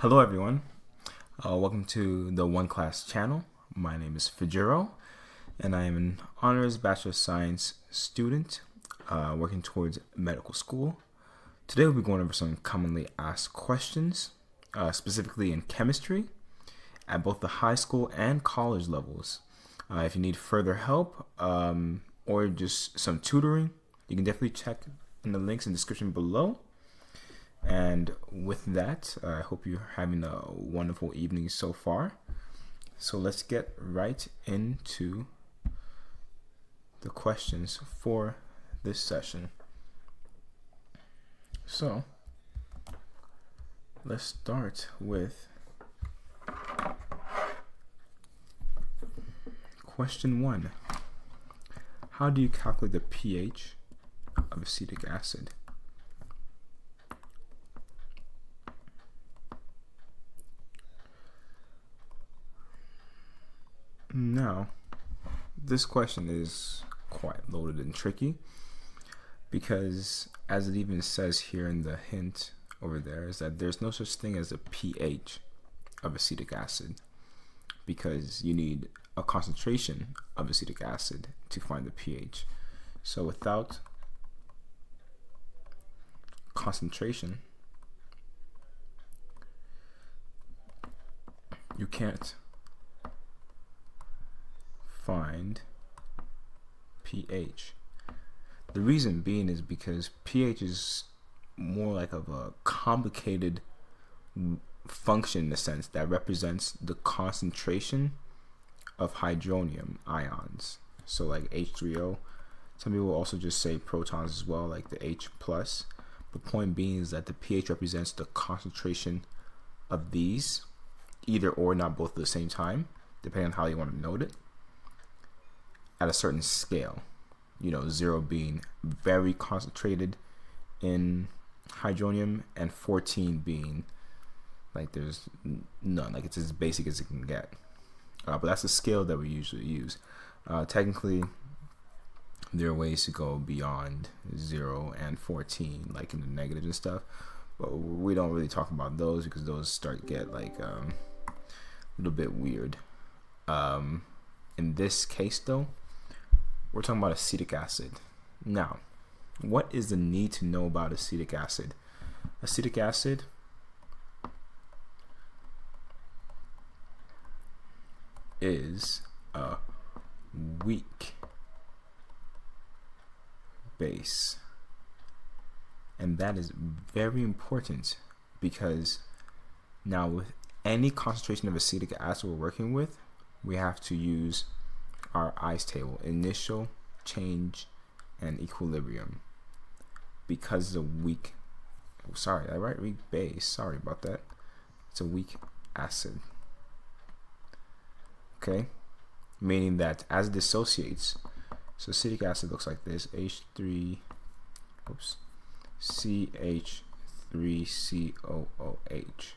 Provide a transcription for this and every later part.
Hello everyone, welcome to the OneClass channel. My name is Fajiro and I am an honors Bachelor of Science student working towards medical school. Today we'll be going over some commonly asked questions, specifically in chemistry at both the high school and college levels. If you need further help or just some tutoring, you can definitely check in the links in the description below. And with that, I hope you're having a wonderful evening so far. So let's get right into the questions for this session. So let's start with question 1. How do you calculate the pH of acetic acid? Now, this question is quite loaded and tricky because, as it even says here in the hint over there, is that there's no such thing as a pH of acetic acid because you need a concentration of acetic acid to find the pH. So without concentration, you can't find pH. The reason being is because pH is more like of a complicated function in the sense that represents the concentration of hydronium ions. So like H3O, some people also just say protons as well, like the H plus. The point being is that the pH represents the concentration of these, either or, not both at the same time, depending on how you want to note it, at a certain scale. 0 being very concentrated in hydronium and 14 being like there's none, like it's as basic as it can get. But that's the scale that we usually use. Technically, there are ways to go beyond 0 and 14, like in the negatives and stuff, but we don't really talk about those because those start to get like a little bit weird. In this case though, we're talking about acetic acid. Now, what is the need to know about acetic acid? Acetic acid is a weak base. And that is very important because now with any concentration of acetic acid we're working with, we have to use our ICE table, initial, change, and equilibrium, because it's a weak, weak base, sorry about that, it's a weak acid, okay, meaning that as it dissociates, so acetic acid looks like this, CH3COOH,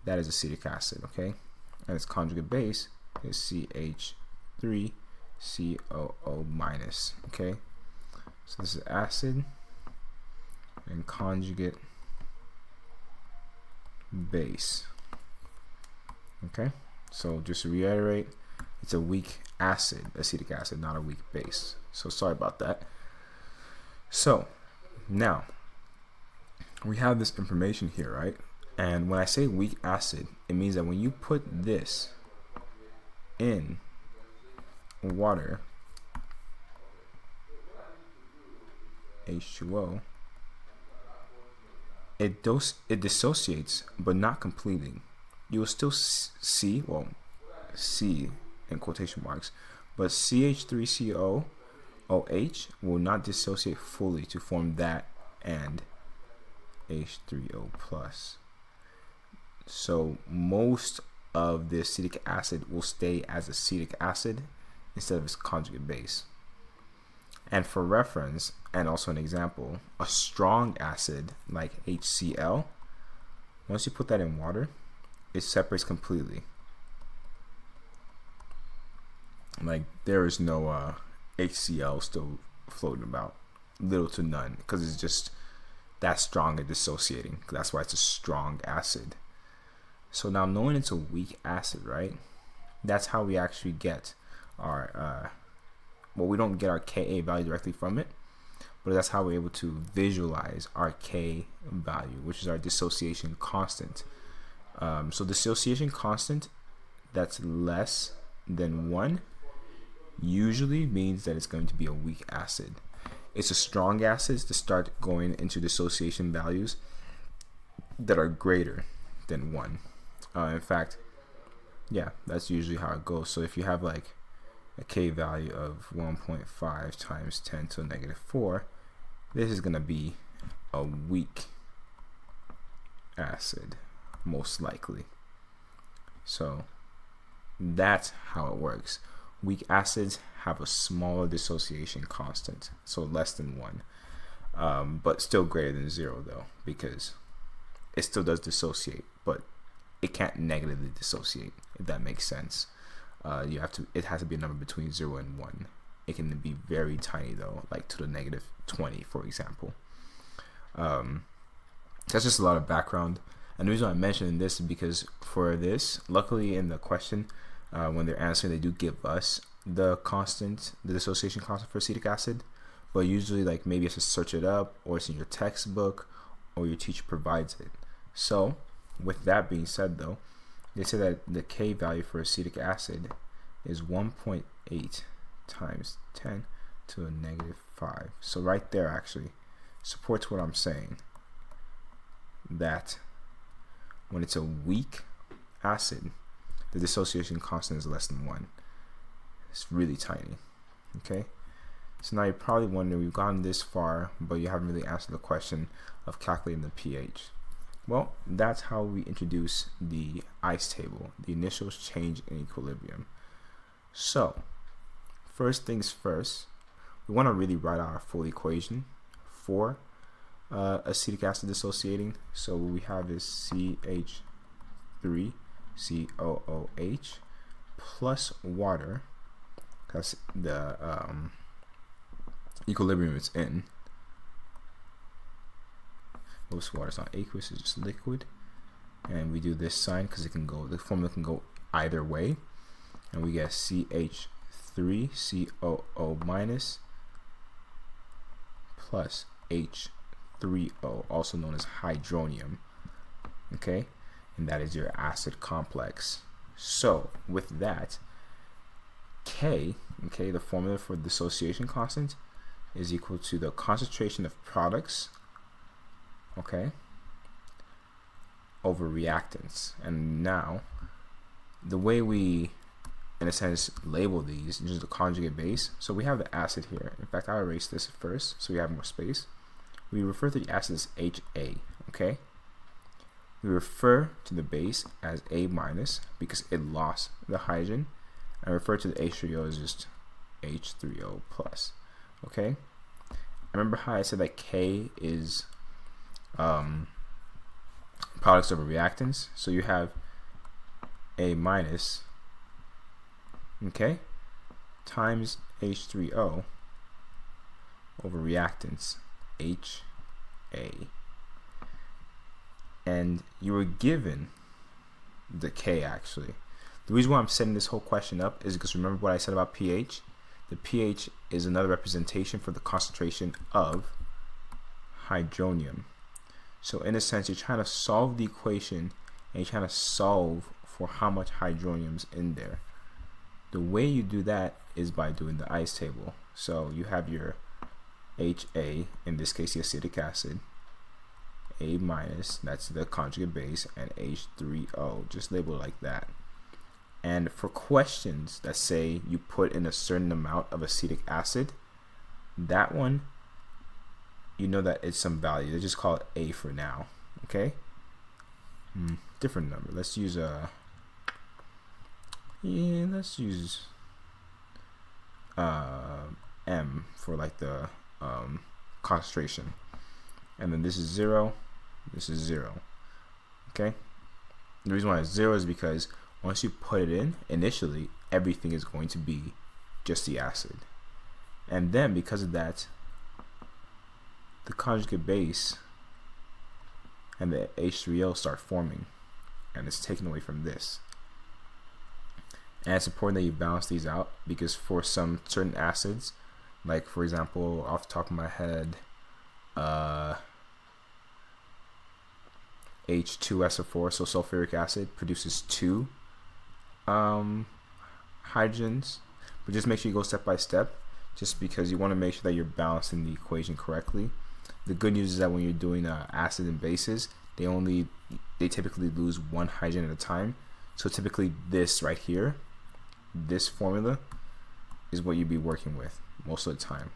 that is acetic acid, okay, and its conjugate base is CH3COO minus, okay, so this is acid and conjugate base, okay, so just to reiterate, it's a weak acid, acetic acid, not a weak base, so sorry about that. So now we have this information here, right? And when I say weak acid, it means that when you put this in water, H2O, it dissociates, but not completely. You will still see, well, C in quotation marks, but CH3COOH will not dissociate fully to form that and H3O plus. So most of the acetic acid will stay as acetic acid instead of its conjugate base. And for reference, and also an example, a strong acid like HCl, once you put that in water, it separates completely. Like there is no HCl still floating about, little to none, because it's just that strong at dissociating. That's why it's a strong acid. So now knowing it's a weak acid, right? That's how we actually get our, well, we don't get our Ka value directly from it, but that's how we're able to visualize our K value, which is our dissociation constant. So dissociation constant that's less than 1 usually means that it's going to be a weak acid. It's a strong acid to start going into dissociation values that are greater than 1. In fact, yeah, that's usually how it goes. So if you have like a K value of 1.5 times 10 to the negative 4, this is going to be a weak acid, most likely. So that's how it works. Weak acids have a smaller dissociation constant, so less than 1, but still greater than 0 though, because it still does dissociate, but it can't negatively dissociate, if that makes sense. It has to be a number between 0 and 1. It can be very tiny though, like to the negative 20, for example. That's just a lot of background. And the reason I'm mentioning this is because for this, luckily in the question, when they're answering, they do give us the constant, the dissociation constant for acetic acid, but usually like maybe you have to search it up, or it's in your textbook, or your teacher provides it. So with that being said though, they say that the K value for acetic acid is 1.8 times 10 to the negative 5. So right there actually supports what I'm saying, that when it's a weak acid, the dissociation constant is less than 1. It's really tiny. Okay, so now you're probably wondering, we've gone this far, but you haven't really answered the question of calculating the pH. Well, that's how we introduce the ICE table, the initial change in equilibrium. So first things first, we want to really write out our full equation for acetic acid dissociating. So what we have is CH3COOH plus water, that's the equilibrium it's in. Most water is not aqueous, it's just liquid. And we do this sign because it can go, the formula can go either way. And we get CH3COO minus plus H3O, also known as hydronium. Okay, and that is your acid complex. So with that, K, okay, the formula for dissociation constant is equal to the concentration of products, okay, over reactants. And now the way we, in a sense, label these is just the conjugate base. So we have the acid here. In fact, I'll erase this first so we have more space. We refer to the acid as HA, okay? We refer to the base as A minus because it lost the hydrogen, and refer to the H3O as just H3O plus, okay? Remember how I said that K is products over reactants? So you have A minus, okay, times H3O over reactants, HA. And you were given the K actually. The reason why I'm setting this whole question up is because remember what I said about pH? The pH is another representation for the concentration of hydronium. So in a sense, you're trying to solve the equation and you're trying to solve for how much hydronium's in there. The way you do that is by doing the ICE table. So you have your HA, in this case the acetic acid, A minus, that's the conjugate base, and H3O, just label it like that. And for questions that say you put in a certain amount of acetic acid, that one, you know that it's some value. They just call it A for now, okay? Different number. Let's use let's use M for like the concentration. And then this is 0, this is 0, okay? The reason why it's 0 is because once you put it in, initially, everything is going to be just the acid. And then because of that, the conjugate base and the H3O start forming. and it's taken away from this. And it's important that you balance these out, because for some certain acids, like for example, off the top of my head, H2SO4, so sulfuric acid, produces 2 hydrogens, but just make sure you go step by step, just because you want to make sure that you're balancing the equation correctly. The good news is that when you're doing acid and bases, they typically lose 1 hydrogen at a time. So typically this right here, this formula, is what you'd be working with most of the time.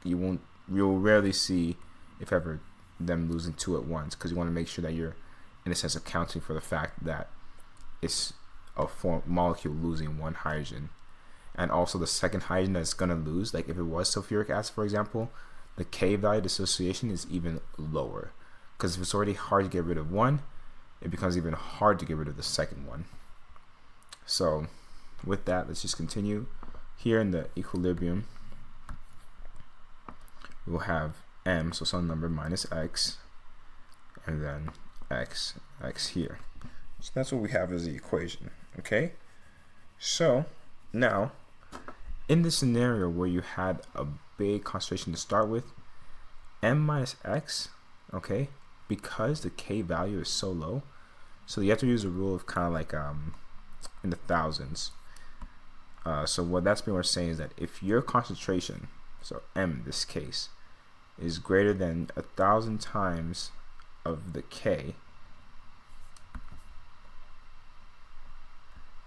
You'll rarely see, if ever, them losing 2 at once, because you want to make sure that you're, in a sense, accounting for the fact that it's a molecule losing 1 hydrogen. And also the second hydrogen that's going to lose, like if it was sulfuric acid, for example, the K value dissociation is even lower, because if it's already hard to get rid of one, it becomes even hard to get rid of the second one. So with that, let's just continue. Here in the equilibrium, we'll have m, so some number minus x, and then x here. So that's what we have as the equation. Okay, so now in this scenario where you had a big concentration to start with, m minus x, okay, because the K value is so low, so you have to use a rule of kind of like in the thousands. So what that's pretty much saying is that if your concentration, so m in this case, is greater than 1,000 times of the K,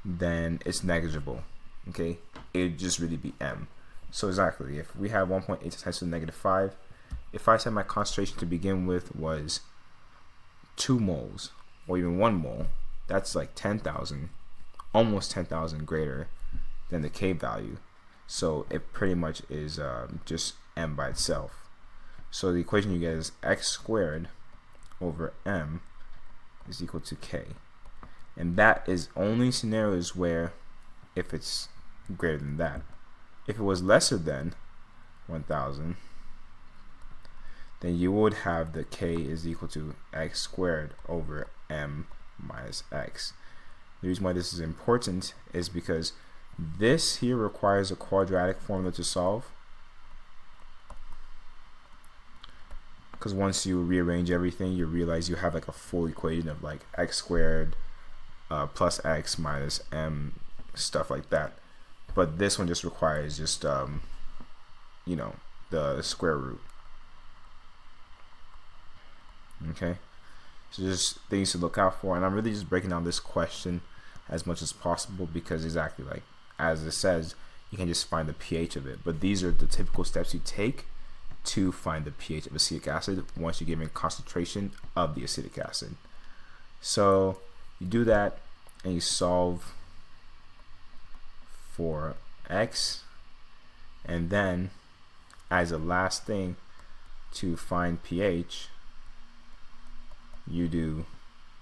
then it's negligible. Okay, it'd just really be m. So exactly, if we have 1.8 times to the negative 5, if I said my concentration to begin with was 2 moles or even 1 mole, that's like 10,000, almost 10,000 greater than the K value. So it pretty much is just m by itself. So the equation you get is x squared over m is equal to K. And that is only scenarios where if it's greater than that. If it was lesser than 1,000, then you would have the K is equal to x squared over m minus x. The reason why this is important is because this here requires a quadratic formula to solve, because once you rearrange everything, you realize you have like a full equation of like x squared plus x minus m, stuff like that. But this one just requires just you know, the square root. Okay, so just things to look out for, and I'm really just breaking down this question as much as possible, because exactly like as it says, you can just find the pH of it, but these are the typical steps you take to find the pH of acetic acid once you're given concentration of the acetic acid. So you do that and you solve for x, and then as a last thing to find pH, you do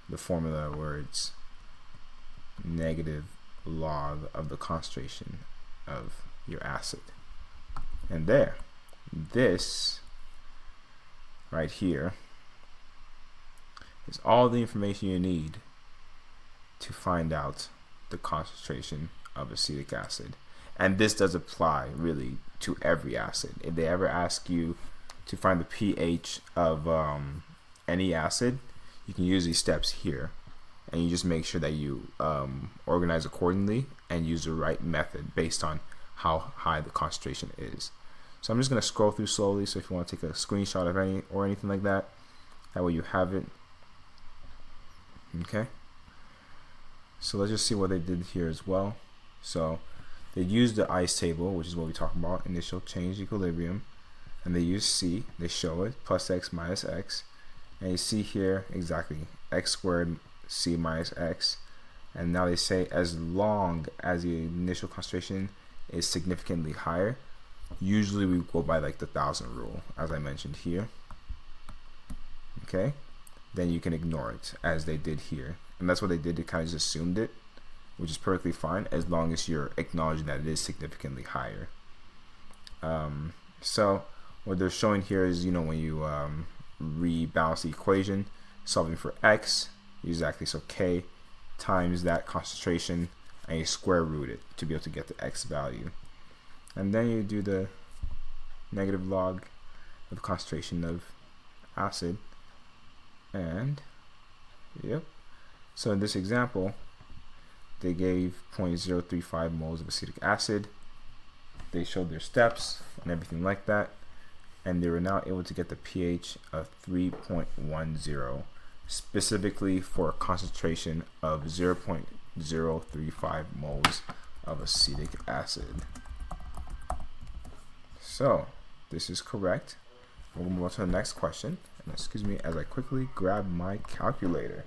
the formula where it's negative log of the concentration of your acid. And there, this right here is all the information you need to find out the concentration of acetic acid. And this does apply really to every acid. If they ever ask you to find the pH of any acid, you can use these steps here, and you just make sure that you organize accordingly and use the right method based on how high the concentration is. So I'm just going to scroll through slowly, so if you want to take a screenshot of any or anything like that, that way you have it. Okay, so let's just see what they did here as well. So they used the ICE table, which is what we talked about, initial change equilibrium, and they use C, they show it, plus x minus x, and you see here exactly x squared C minus x, and now they say as long as the initial concentration is significantly higher, usually we go by like the 1,000 rule, as I mentioned here. Okay, then you can ignore it as they did here, and that's what they did. They kind of just assumed it, which is perfectly fine as long as you're acknowledging that it is significantly higher. So what they're showing here is, you know, when you rebalance the equation, solving for x, exactly, so K times that concentration, and you square root it to be able to get the x value. And then you do the negative log of concentration of acid. And yep. So in this example, they gave 0.035 moles of acetic acid. They showed their steps and everything like that, and they were now able to get the pH of 3.10, specifically for a concentration of 0.035 moles of acetic acid. So this is correct. We'll move on to the next question. And excuse me as I quickly grab my calculator.